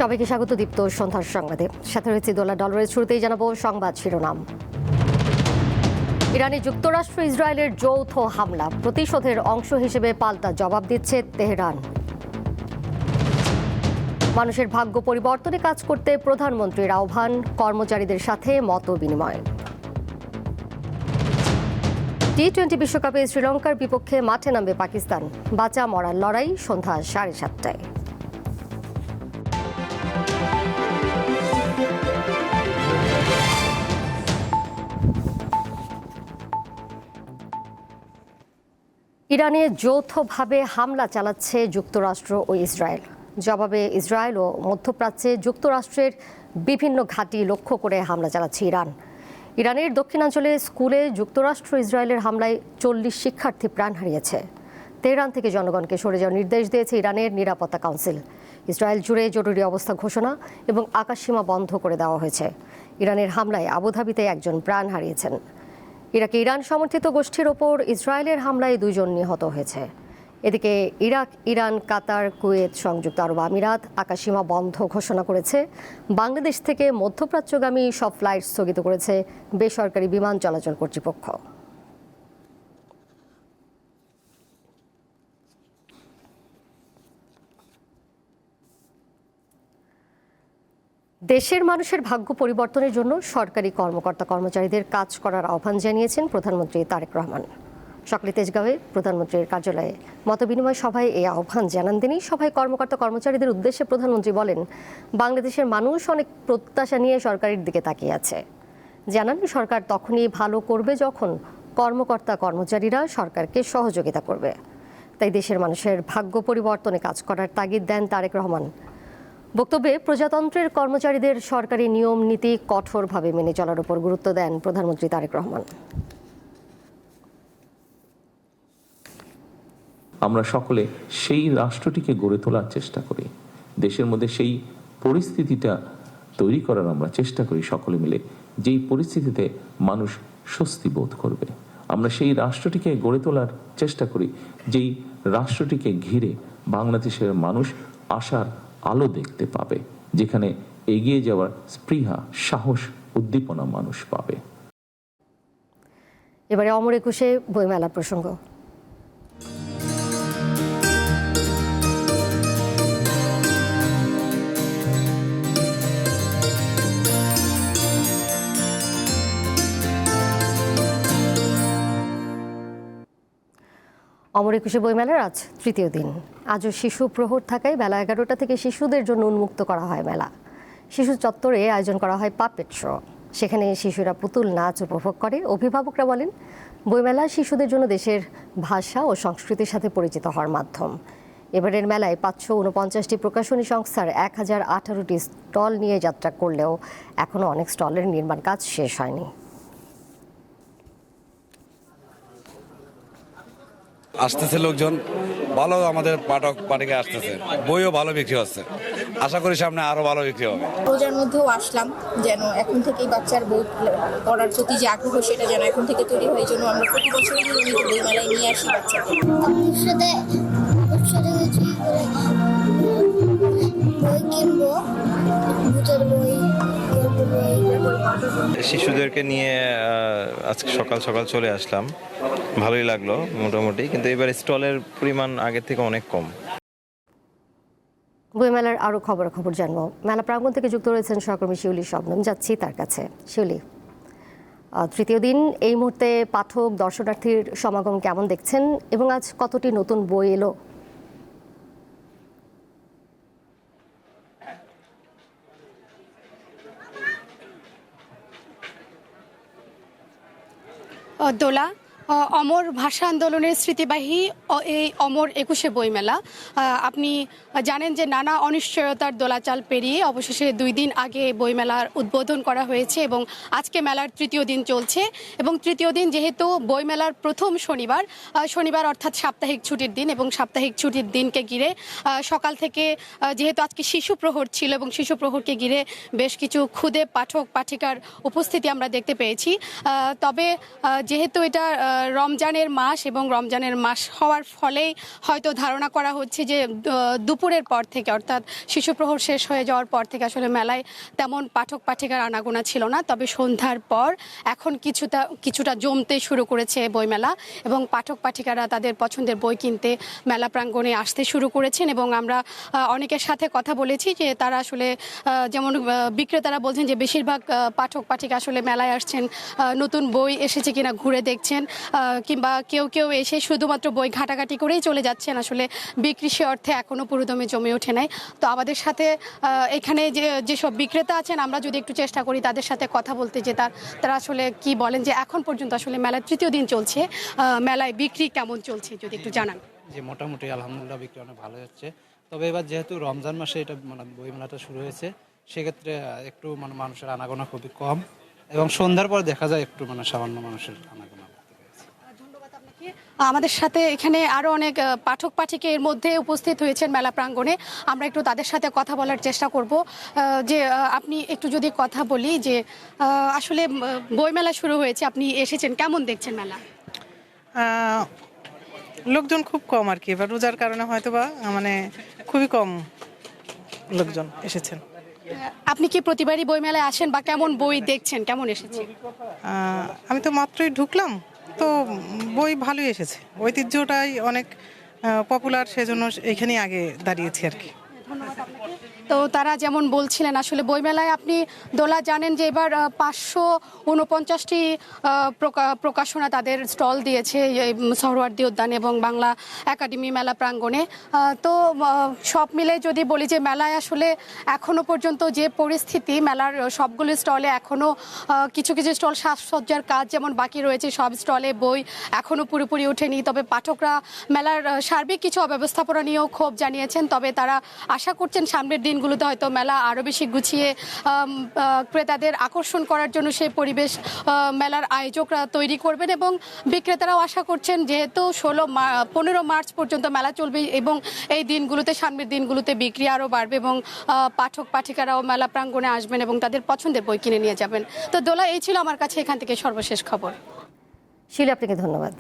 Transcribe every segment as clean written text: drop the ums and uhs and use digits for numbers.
সবাইকে স্বাগত দীপ্ত সন্ধ্যার সংবাদে। সাথে রয়েছে দোলা ডলারের শুরুতেই জানাবো সংবাদ শিরোনাম। ইরানে যুক্তরাষ্ট্র ইসরায়েলের যৌথ হামলা, প্রতিশোধের অংশ হিসেবে পাল্টা জবাব দিচ্ছে তেহরান। মানুষের ভাগ্য পরিবর্তনে কাজ করতে প্রধানমন্ত্রীর আহ্বান, কর্মচারীদের সাথে মত বিনিময়। টি-20 বিশ্বকাপে শ্রীলঙ্কার বিপক্ষে মাঠে নামবে পাকিস্তান, বাঁচা মরার লড়াই সন্ধ্যা 7:30টায়। ইরানে যৌথভাবে হামলা চালাচ্ছে যুক্তরাষ্ট্র ও ইসরায়েল। জবাবে ইসরায়েল ও মধ্যপ্রাচ্যে যুক্তরাষ্ট্রের বিভিন্ন ঘাঁটি লক্ষ্য করে হামলা চালাচ্ছে ইরান। ইরানের দক্ষিণাঞ্চলে স্কুলে যুক্তরাষ্ট্র ইসরায়েলের হামলায় 40 শিক্ষার্থী প্রাণ হারিয়েছে। তেহরান থেকে জনগণকে সরে যাওয়ার নির্দেশ দিয়েছে ইরানের নিরাপত্তা কাউন্সিল। ইসরায়েল জুড়ে জরুরি অবস্থা ঘোষণা এবং আকাশসীমা বন্ধ করে দেওয়া হয়েছে। ইরানের হামলায় আবুধাবিতে একজন প্রাণ হারিয়েছেন। ইরাকে ইরান সমর্থিত গোষ্ঠীর ওপর ইসরায়েলের হামলায় 2 জন নিহত হয়েছে। এদিকে ইরাক, ইরান, কাতার, কুয়েত, সংযুক্ত আরব আমিরাত আকাশসীমা বন্ধ ঘোষণা করেছে। বাংলাদেশ থেকে মধ্যপ্রাচ্যগামী সব ফ্লাইট স্থগিত করেছে বেসরকারি বিমান চলাচল কর্তৃপক্ষ। দেশের মানুষের ভাগ্য পরিবর্তনের জন্য সরকারি কর্মকর্তা কর্মচারীদের কাজ করার আহ্বান জানিয়েছেন প্রধানমন্ত্রী তারেক রহমান। সকালে তেজগাঁওয়ে প্রধানমন্ত্রীর কার্যালয়ে মতবিনিময় সভায় এই আহ্বান জানান তিনি। সভায় কর্মকর্তা কর্মচারীদের উদ্দেশ্যে প্রধানমন্ত্রী বলেন, বাংলাদেশের মানুষ অনেক প্রত্যাশা নিয়ে সরকারের দিকে তাকিয়ে আছে। জানান, সরকার তখনই ভালো করবে যখন কর্মকর্তা কর্মচারীরা সরকারকে সহযোগিতা করবে। তাই দেশের মানুষের ভাগ্য পরিবর্তনে কাজ করার তাগিদ দেন তারেক রহমান। বক্তব্যে প্রজাতন্ত্রের কর্মচারীদের সরকারি নিয়ম নীতি কঠোরভাবে মেনে চলার উপর গুরুত্ব দেন প্রধানমন্ত্রী তারেক রহমান। আমরা সকলে সেই রাষ্ট্রটিকে গড়ে তোলার চেষ্টা করি, দেশের মধ্যে সেই পরিস্থিতিটা তৈরি করার আমরা চেষ্টা করি সকলে মিলে, যেই পরিস্থিতিতে মানুষ স্বস্তি বোধ করবে। আমরা সেই রাষ্ট্রটিকে গড়ে তোলার চেষ্টা করি, যেই রাষ্ট্রটিকে ঘিরে বাংলাদেশের মানুষ আশার আলো দেখতে পাবে, যেখানে এগিয়ে যাওয়ার স্পৃহা, সাহস, উদ্দীপনা মানুষ পাবে। এবারে অমর একুশে বইমেলা প্রসঙ্গ। অমর একুশে বইমেলার আজ তৃতীয় দিন। আজও শিশু প্রহর থাকায় বেলা 11টা থেকে শিশুদের জন্য উন্মুক্ত করা হয় মেলা। শিশু চত্বরে আয়োজন করা হয় পাপেট শো। সেখানে শিশুরা পুতুল নাচ উপভোগ করে। অভিভাবকরা বলেন, বইমেলা শিশুদের জন্য দেশের ভাষা ও সংস্কৃতির সাথে পরিচিত হওয়ার মাধ্যম। এবারের মেলায় 549টি প্রকাশনী সংস্থার 1018টি স্টল নিয়ে যাত্রা করলেও এখনও অনেক স্টলের নির্মাণ কাজ শেষ হয়নি। আসতেছে লোকজন ভালো, আমাদের পাঠকে আসতেছে, বইও ভালো বিক্রি হচ্ছে। আশা করি সামনে আরো ভালো বিক্রি হবে। রোজার মধ্যেও আসলাম, যেন এখন থেকেই বাচ্চার বই পড়ার প্রতি যে আগ্রহ সেটা যেন এখন থেকে তৈরি হয়। জন্য আমরা প্রতি বছরই বই মেলায় নিয়ে আসি বাচ্চাদের। বই কিনবো, ভূতের বই, শিশুদেরকে নিয়ে আজকে সকাল সকাল চলে আসলাম, ভালোই লাগলো মোটামুটি, কিন্তু এবার স্টলের পরিমাণ আগের থেকে অনেক কম। বইমেলার আরও খবর জানবো। মেলা প্রাঙ্গণ থেকে যুক্ত রয়েছেন সহকর্মী শিউলি শবনম, যাচ্ছি তার কাছে। শিউলি, তৃতীয় দিন, এই মুহূর্তে পাঠক দর্শনার্থীর সমাগম কেমন দেখছেন এবং আজ কতটি নতুন বই এলো? দোলা, অমর ভাষা আন্দোলনের স্মৃতিবাহী এই অমর একুশে বইমেলা, আপনি জানেন যে নানা অনিশ্চয়তার দোলাচাল পেরিয়ে অবশেষে 2 দিন আগে বইমেলার উদ্বোধন করা হয়েছে এবং আজকে মেলার তৃতীয় দিন চলছে। এবং তৃতীয় দিন যেহেতু বইমেলার প্রথম শনিবার অর্থাৎ সাপ্তাহিক ছুটির দিন, এবং সাপ্তাহিক ছুটির দিনকে ঘিরে সকাল থেকে যেহেতু আজকে শিশু প্রহর ছিল এবং শিশু প্রহরকে ঘিরে বেশ কিছু ক্ষুদে পাঠক পাঠিকার উপস্থিতি আমরা দেখতে পেয়েছি। তবে যেহেতু এটা রমজানের মাস এবং রমজানের মাস হওয়ার ফলেই হয়তো ধারণা করা হচ্ছে যে দুপুরের পর থেকে অর্থাৎ শিশু প্রহর শেষ হয়ে যাওয়ার পর থেকে আসলে মেলায় তেমন পাঠক পাঠিকার আনাগোনা ছিল না, তবে সন্ধ্যার পর এখন কিছুটা জমতে শুরু করেছে বইমেলা এবং পাঠক পাঠিকারা তাদের পছন্দের বই কিনতে মেলা প্রাঙ্গণে আসতে শুরু করেছেন। এবং আমরা অনেকের সাথে কথা বলেছি যে তারা আসলে যেমন বিক্রেতারা বলছেন যে বেশিরভাগ পাঠক পাঠিকা আসলে মেলায় আসছেন নতুন বই এসেছে কিনা ঘুরে দেখছেন, কিংবা কেউ কেউ এসে শুধুমাত্র বই ঘাটাঘাটি করেই চলে যাচ্ছেন, আসলে বিক্রি সে অর্থে এখনও পুরোদমে জমে ওঠে নাই। তো আমাদের সাথে এখানে যেসব বিক্রেতা আছেন আমরা যদি একটু চেষ্টা করি তাদের সাথে কথা বলতে, যে তারা আসলে কি বলেন যে এখন পর্যন্ত আসলে মেলার তৃতীয় দিন চলছে, মেলায় বিক্রি কেমন চলছে যদি একটু জানান। যে মোটামুটি আলহামদুলিল্লাহ বিক্রি অনেক ভালো হচ্ছে, তবে এবার যেহেতু রমজান মাসে এটা বইমেলাটা শুরু হয়েছে সেক্ষেত্রে একটু মানুষের আনাগোনা খুবই কম এবং সন্ধ্যার পর দেখা যায় একটু সামান্য মানুষের আনাগোনা। ধন্যবাদ আপনাকে। আমাদের সাথে এখানে আরো অনেক পাঠক পাঠিকা এর মধ্যে উপস্থিত হয়েছেন মেলা প্রাঙ্গণে, আমরা একটু তাদের সাথে কথা বলার চেষ্টা করব। যে আপনি একটু যদি কথা বলি যে আসলে বইমেলা শুরু হয়েছে, আপনি এসেছেন, কেমন দেখছেন মেলা? লোকজন খুব কম আর কি, এবার রোজার কারণে হয়তো বা খুবই কম লোকজন এসেছেন। আপনি কি প্রতিবারই বইমেলায় আসেন বা কেমন বই দেখছেন, কেমন এসেছে? আমি তো মাত্রই ঢুকলাম, তো বই ভালোই এসেছে, ঐতিহ্যটাই অনেক পপুলার, সেজন্য এখানেই আগে দাঁড়িয়েছি আর কি। ধন্যবাদ আপনাকে। তো তারা যেমন বলছিলেন আসলে বইমেলায় আপনি দোলা জানেন যে এবার 549টি প্রকাশনা তাদের স্টল দিয়েছে সোহরাওয়ার্দী উদ্যান এবং বাংলা একাডেমি মেলা প্রাঙ্গণে। তো সব মিলে যদি বলি যে মেলায় আসলে এখনো পর্যন্ত যে পরিস্থিতি, মেলার সবগুলো স্টলে এখনো কিছু কিছু স্টল সাজসজ্জার কাজ যেমন বাকি রয়েছে, সব স্টলে বই এখনো পুরোপুরি ওঠেনি। তবে পাঠকরা মেলার সার্বিক কিছু অব্যবস্থাপনা নিয়েও ক্ষোভ জানিয়েছেন, তবে তারা আশা করছেন সামনের দিনগুলোতে হয়তো মেলা আরও বেশি গুছিয়ে ক্রেতাদের আকর্ষণ করার জন্য সেই পরিবেশ মেলার আয়োজকরা তৈরি করবেন। এবং বিক্রেতারাও আশা করছেন যেহেতু 15 মার্চ পর্যন্ত মেলা চলবে এবং এই দিনগুলোতে, সামনের দিনগুলোতে বিক্রি আরও বাড়বে এবং পাঠক পাঠিকারাও মেলা প্রাঙ্গণে আসবেন এবং তাদের পছন্দের বই কিনে নিয়ে যাবেন। তো দোলা, এই ছিল আমার কাছে এখান থেকে সর্বশেষ খবর। শিলা, আপনাকে ধন্যবাদ।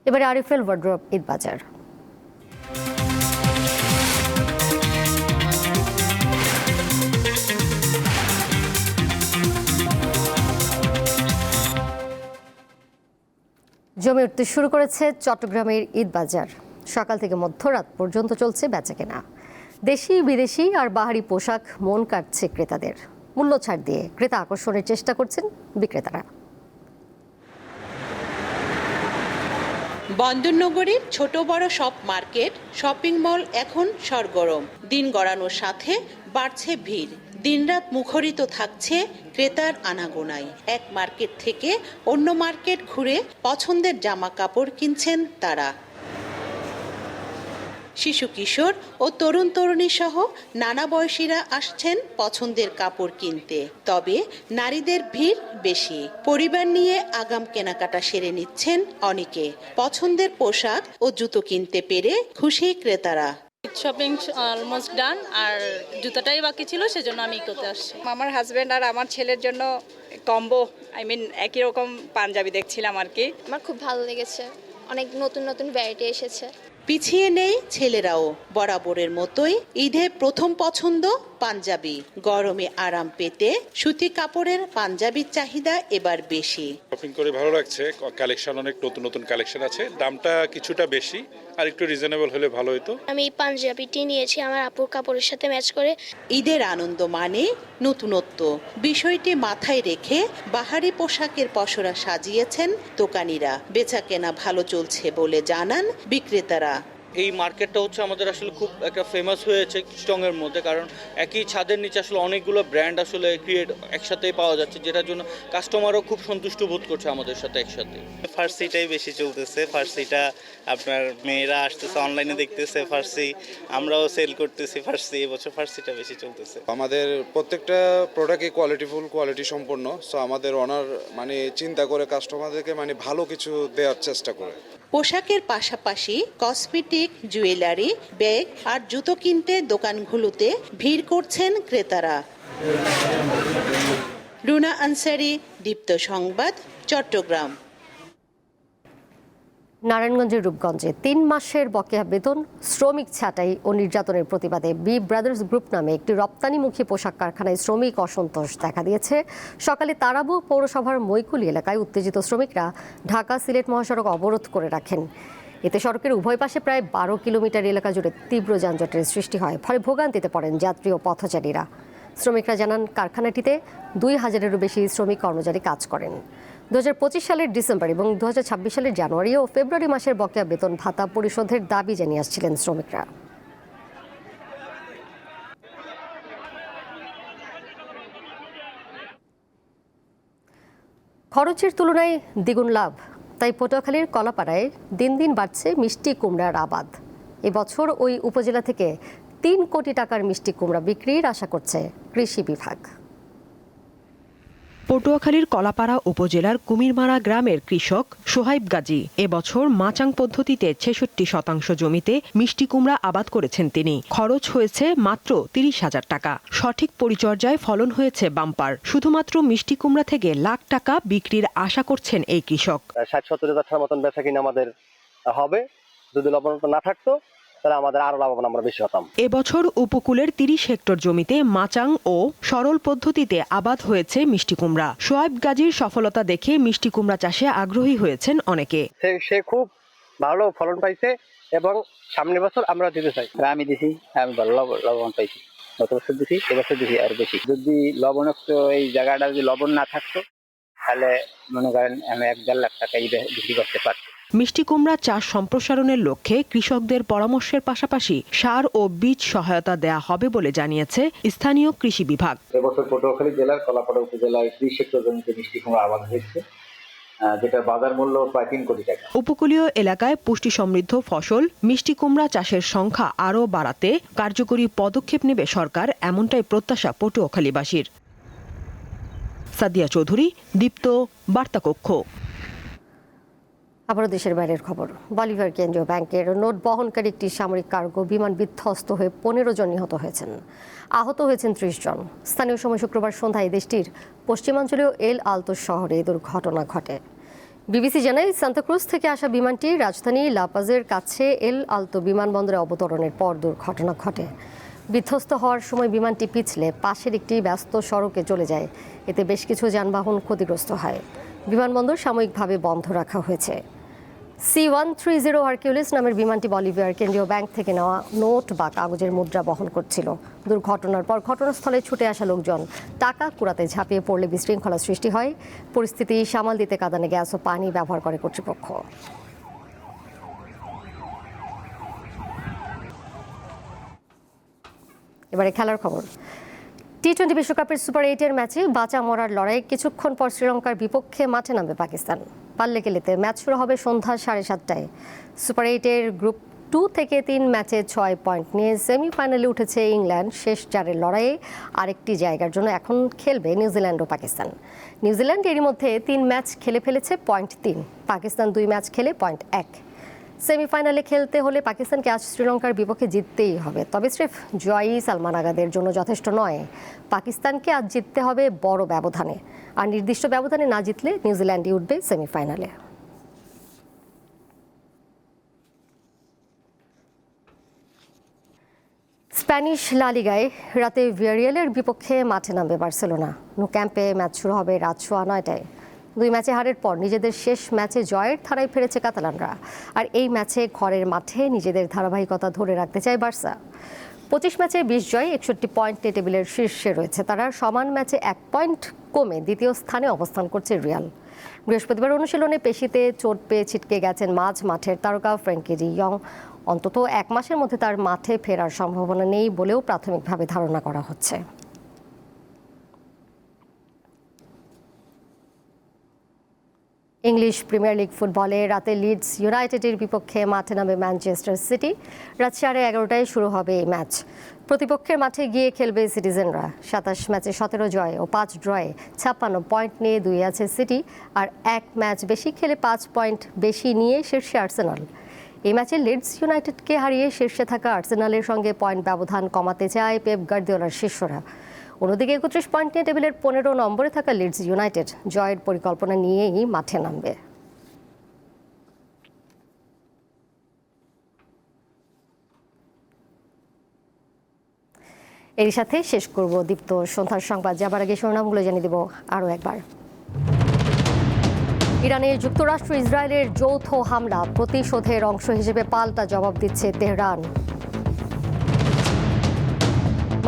এবারে আরিফেল ওয়ার্ড্রপ ঈদ বাজার। জমে উঠতে শুরু করেছে চট্টগ্রামের ঈদ বাজার। সকাল থেকে মধ্যরাত পর্যন্ত চলছে বেচাকেনা। দেশি বিদেশি আর বাহারি পোশাক মন কাটছে ক্রেতাদের। মূল্য ছাড় দিয়ে ক্রেতা আকর্ষণের চেষ্টা করছেন বিক্রেতারা। বন্দরনগরীর ছোট বড় সব মার্কেট, শপিং মল এখন সরগরম। দিন গড়ানোর সাথে বাড়ছে ভিড়, দিনরাত মুখরিত থাকছে ক্রেতার আনাগোনায়। এক মার্কেট থেকে অন্য মার্কেট ঘুরে পছন্দের জামা কাপড় কিনছেন তারা। শিশু কিশোর ও তরুণ তরুণী সহ নানা বয়সীরা আসছেন পছন্দের কাপড় কিনতে। তবে নারীদের ভিড় বেশি। পরিবার নিয়ে আগাম কেনাকাটা সেরে নিচ্ছেন অনেকে। পছন্দের পোশাক ও জুতো কিনতে পেরে খুশি ক্রেতারা। শপিং অলমোস্ট ডান, আর জুতাটাই বাকি ছিল, সেজন্য আমি করতে আসছি। আমার হাজবেন্ড আর আমার ছেলের জন্য কম্বো, একই রকম পাঞ্জাবি দেখছিলাম আর কি। আমার খুব ভালো লেগেছে, অনেক নতুন নতুন ভ্যারাইটি এসেছে। পিছিয়ে নেই ছেলেরাও। বরাবরের মতোই ঈদে প্রথম পছন্দ পাঞ্জাবি। গরমে আরাম পেতে সুতি কাপড়ের পাঞ্জাবির চাহিদা এবার বেশি। শপিং করে ভালো লাগছে, কালেকশন অনেক নতুন নতুন কালেকশন আছে। দামটা কিছুটা বেশি, আর একটু রিজনেবল হলে ভালো হতো। আমি পাঞ্জাবিটি নিয়েছি আমার আপুর কাপড়ের সাথে ম্যাচ করে। ঈদের আনন্দ মানে নতুনত্ব। বিষয়টি মাথায় রেখে বাহারি পোশাকের পসরা সাজিয়েছেন দোকানিরা। বেচাকেনা ভালো চলছে বলে জানান বিক্রেতারা। এই মার্কেটটা হচ্ছে আমাদের আসলে খুব একটা ফেমাস হয়েছে স্ট্রংয়ের মধ্যে, কারণ একই ছাদের নিচে আসলে অনেকগুলো ব্র্যান্ড আসলে ক্রিয়েট একসাথেই পাওয়া যাচ্ছে, যেটার জন্য কাস্টমারও খুব সন্তুষ্ট বোধ করছে আমাদের সাথে একসাথে। ফার্সিটাই বেশি চলতেছে, ফার্সিটা আপনার মেয়েরা আসতেছে, অনলাইনে দেখতেছে ফার্সি, আমরাও সেল করতেছি ফার্সি। এবছর ফার্সিটা বেশি চলতেছে। আমাদের প্রত্যেকটা প্রোডাক্টই কোয়ালিটি সম্পন্ন। সো আমাদের ওনার চিন্তা করে কাস্টমারদেরকে ভালো কিছু দেওয়ার চেষ্টা করে। পোশাকের পাশাপাশি কসমেটিক, জুয়েলারি, ব্যাগ আর জুতো কিনতে দোকানগুলোতে ভিড় করছেন ক্রেতারা। রুনা আনসারি, দীপ্ত সংবাদ, চট্টগ্রাম। নারায়ণগঞ্জের রূপগঞ্জে ৩ মাসের বকেয়া বেতন, শ্রমিক ছাঁটাই ও নির্যাতনের প্রতিবাদে বি ব্রাদার্স গ্রুপ নামে একটি রপ্তানিমুখী পোশাক কারখানায় শ্রমিক অসন্তোষ দেখা দিয়েছে। সকালে তারাবো পৌরসভার মৈকুলি এলাকায় উত্তেজিত শ্রমিকরা ঢাকা সিলেট মহাসড়ক অবরোধ করে রাখেন। এতে সড়কের উভয় পাশে প্রায় ১২ কিলোমিটার এলাকা জুড়ে তীব্র যানজটের সৃষ্টি হয়, ফলে ভোগান্তিতে পড়েন যাত্রী ও পথচারীরা। শ্রমিকরা জানান, কারখানাটিতে ২,০০০-এরও বেশি শ্রমিক কর্মচারী কাজ করেন। ২০২৫ সালের ডিসেম্বর এবং ২০২৬ সালের জানুয়ারি ও ফেব্রুয়ারি মাসের বকেয়া বেতন ভাতা পরিশোধের দাবি জানিয়ে আসছিলেন শ্রমিকরা। খরচের তুলনায় দ্বিগুণ লাভ, তাই পটুয়াখালীর কলাপাড়ায় দিন দিন বাড়ছে মিষ্টি কুমড়ার আবাদ। এবছর ওই উপজেলা থেকে ৩ কোটি টাকার মিষ্টি কুমড়া বিক্রির আশা করছে কৃষি বিভাগ। পটুয়াখালীর কলাপাড়া উপজেলার কুমিরমারা গ্রামের কৃষক সোহাইব গাজী এবছর মাচাং পদ্ধতিতে ৬৬% জমিতে মিষ্টি কুমড়া আবাদ করেছেন তিনি। খরচ হয়েছে মাত্র ৩০,০০০ টাকা। সঠিক পরিচর্যায় ফলন হয়েছে বাম্পার। শুধুমাত্র মিষ্টি কুমড়া থেকে লাখ টাকা বিক্রির আশা করছেন এই কৃষক। ৬০-৭০ হাজার টাকার মতন বেচা কিনা আমাদের হবে। যদি লবণতা না থাকতো তাহলে আমাদের আরো লাভবান আমরা বেশি হতাম। এবছর উপকূলের ৩০ হেক্টর জমিতে মাচাং ও সরল পদ্ধতিতে আবাদ হয়েছে মিষ্টি কুমড়া। সোহাইব গাজীর সফলতা দেখে মিষ্টি কুমড়া চাষে আগ্রহী হয়েছেন অনেকে। সে খুব ভালো ফলন পাইছে এবং সামনের বছর আমরা দিতে চাই। আমি দিছি, আমি ভালো লবণ পাইছি। গত বছর দিছি, এবছর দিছি আর বেশি। যদি লবণাক্ত এই জায়গাটা যদি লবণ না থাকতো তাহলে মনে করেন আমি ১-১.৫ লাখ টাকা বিক্রি করতে পারতাম। মিষ্টি কুমড়া চাষ সম্প্রসারণের লক্ষ্যে কৃষকদের পরামর্শের পাশাপাশি সার ও বীজ সহায়তা দেয়া হবে বলে জানিয়েছে স্থানীয় কৃষি বিভাগ। এবছর পটুয়াখালী জেলার কলাপাড়া উপজেলায় ৩০ হেক্টর জমিতে মিষ্টি কুমড়া আবাদ হয়েছে, যেটা বাজার মূল্য প্রায় ৩ কোটি টাকা। উপকূলীয় এলাকায় পুষ্টি সমৃদ্ধ ফসল মিষ্টি কুমড়া চাষের সংখ্যা আরও বাড়াতে কার্যকরী পদক্ষেপ নেবে সরকার, এমনটাই প্রত্যাশা পটুয়াখালীবাসীর। সাদিয়া চৌধুরী, দীপ্ত, বার্তা কক্ষ। আবারও দেশের বাইরের খবর। বলিভিয়ার কেন্দ্রীয় ব্যাংকের নোট বহনকারী একটি সামরিক কার্গো বিমান বিধ্বস্ত হয়ে ১৫ জন নিহত হয়েছেন। আহত হয়েছেন ৩০ জন। স্থানীয় সময় শুক্রবার সন্ধ্যায় দেশটির পশ্চিমাঞ্চলীয় এল আলতো শহরে এই দুর্ঘটনা ঘটে। বিবিসি জানায়, সান্তাক্রুজ থেকে আসা বিমানটি রাজধানী লাপাজের কাছে এল আলতো বিমানবন্দরে অবতরণের পর দুর্ঘটনা ঘটে। বিধ্বস্ত হওয়ার সময় বিমানটি পিছলে পাশের একটি ব্যস্ত সড়কে চলে যায়। এতে বেশ কিছু যানবাহন ক্ষতিগ্রস্ত হয়। বিমানবন্দর সাময়িকভাবে বন্ধ রাখা হয়েছে। C-130 হারকিউলিস নামের বিমানটি বলিভিয়ার কেন্দ্রীয় ব্যাংক থেকে নেওয়া নোট বা কাগজের মুদ্রা বহন করছিল। দুর্ঘটনার পর ঘটনাস্থলে ছুটে আসা লোকজন টাকা কুড়াতে ঝাঁপিয়ে পড়লে বিশৃঙ্খলা সৃষ্টি হয়। পরিস্থিতি সামাল দিতে কাঁদানে গ্যাস ও পানি ব্যবহার করে কর্তৃপক্ষ। এবারে খেলার খবর। টি-20 বিশ্বকাপের সুপার 8-এর ম্যাচে বাঁচা মরার লড়াই। কিছুক্ষণ পর শ্রীলঙ্কার বিপক্ষে মাঠে নামবে পাকিস্তান। পাল্লেকেলেতে ম্যাচ শুরু হবে সন্ধ্যা 7:30টায়। সুপার 8-এর গ্রুপ 2 থেকে 3 ম্যাচে 6 পয়েন্ট নিয়ে সেমিফাইনালে উঠেছে ইংল্যান্ড। শেষ 4-এর লড়াইয়ে আরেকটি জায়গার জন্য এখন খেলবে নিউজিল্যান্ড ও পাকিস্তান। নিউজিল্যান্ড এরই মধ্যে 3 ম্যাচ খেলে ফেলেছে, পয়েন্ট 3। পাকিস্তান 2 ম্যাচ খেলে পয়েন্ট 1। সেমিফাইনালে খেলতে হলে পাকিস্তানকে আজ শ্রীলঙ্কার বিপক্ষে জিততেই হবে। তবে স্রেফ জয়ই সালমান আগাদের জন্য যথেষ্ট নয়। পাকিস্তানকে আজ জিততে হবে বড় ব্যবধানে, আর নির্দিষ্ট ব্যবধানে না জিতলে নিউজিল্যান্ডই উঠবে সেমিফাইনালে। স্প্যানিশ লা লিগায় রাতে ভিয়ারিয়ালের বিপক্ষে মাঠে নামবে বার্সেলোনা। নো ক্যাম্পে ম্যাচ শুরু হবে রাত 9:15টায়। 2 ম্যাচে হারের পর নিজেদের শেষ ম্যাচে জয়ের ধারায় ফিরেছে কাতালানরা। আর এই ম্যাচে ঘরের মাঠে নিজেদের ধারাবাহিকতা ধরে রাখতে চায় বার্সা। 25 ম্যাচে 20 জয়, 61 পয়েন্ট নিয়ে টেবিলের শীর্ষে রয়েছে তারা। সমান ম্যাচে 1 পয়েন্ট কমে দ্বিতীয় স্থানে অবস্থান করছে রিয়াল। বৃহস্পতিবার অনুশীলনে পেশিতে চোট পেয়ে ছিটকে গেছেন মাঝ মাঠের তারকা ফ্র্যাঙ্কি ডি ইয়ং। অন্তত 1 মাসের মধ্যে তার মাঠে ফেরার সম্ভাবনা নেই বলেও প্রাথমিকভাবে ধারণা করা হচ্ছে। ইংলিশ প্রিমিয়ার লিগ ফুটবলে রাতে লিডস ইউনাইটেডের বিপক্ষে মাঠে নামবে ম্যানচেস্টার সিটি। রাত 11:30টায় শুরু হবে এই ম্যাচ। প্রতিপক্ষের মাঠে গিয়ে খেলবে সিটিজেনরা। 27 ম্যাচে 17 জয় ও 5 ড্রয়ে 56 পয়েন্ট নিয়ে 2 আছে সিটি। আর 1 ম্যাচ বেশি খেলে 5 পয়েন্ট বেশি নিয়ে শীর্ষে আর্সেনাল। এই ম্যাচে লিডস ইউনাইটেডকে হারিয়ে শীর্ষে থাকা আর্সেনালের সঙ্গে পয়েন্ট ব্যবধান কমাতে চায় পেপ গার্দিওলার শিষ্যরা। অন্যদিকে 31 পয়েন্ট নিয়ে টেবিলের 15 নম্বরে থাকা লিডস ইউনাইটেড জয়ের পরিকল্পনা নিয়েই মাঠে নামবে। এর সাথে শেষ করব দীপ্ত সন্ধ্যার সংবাদ। যাবার আগে শিরোনামগুলো জানিয়ে দেব আরও একবার। ইরানে যুক্তরাষ্ট্র ইসরায়েলের যৌথ হামলা, প্রতিশোধের অংশ হিসেবে পাল্টা জবাব দিচ্ছে তেহরান।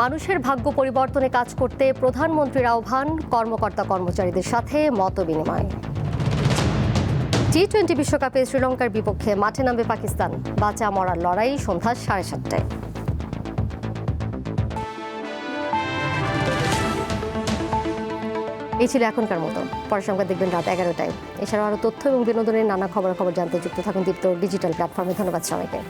মানুষের ভাগ্য পরিবর্তনে কাজ করতে প্রধানমন্ত্রীর আহ্বান, কর্মকর্তা কর্মচারীদের সাথে মতবিনিময়। টি-20 বিশ্বকাপে শ্রীলঙ্কার বিপক্ষে মাঠে নামবে পাকিস্তান, বাঁচা মরার লড়াই সন্ধ্যা 7:30টায়। এই ছিল এখনকার মতো। পরের সংবাদ দেখবেন রাত 11টায়। এছাড়াও আরও তথ্য এবং বিনোদনের নানা খবর জানতে যুক্ত থাকুন দীপ্ত ডিজিটাল প্ল্যাটফর্মে। ধন্যবাদ সবাইকে।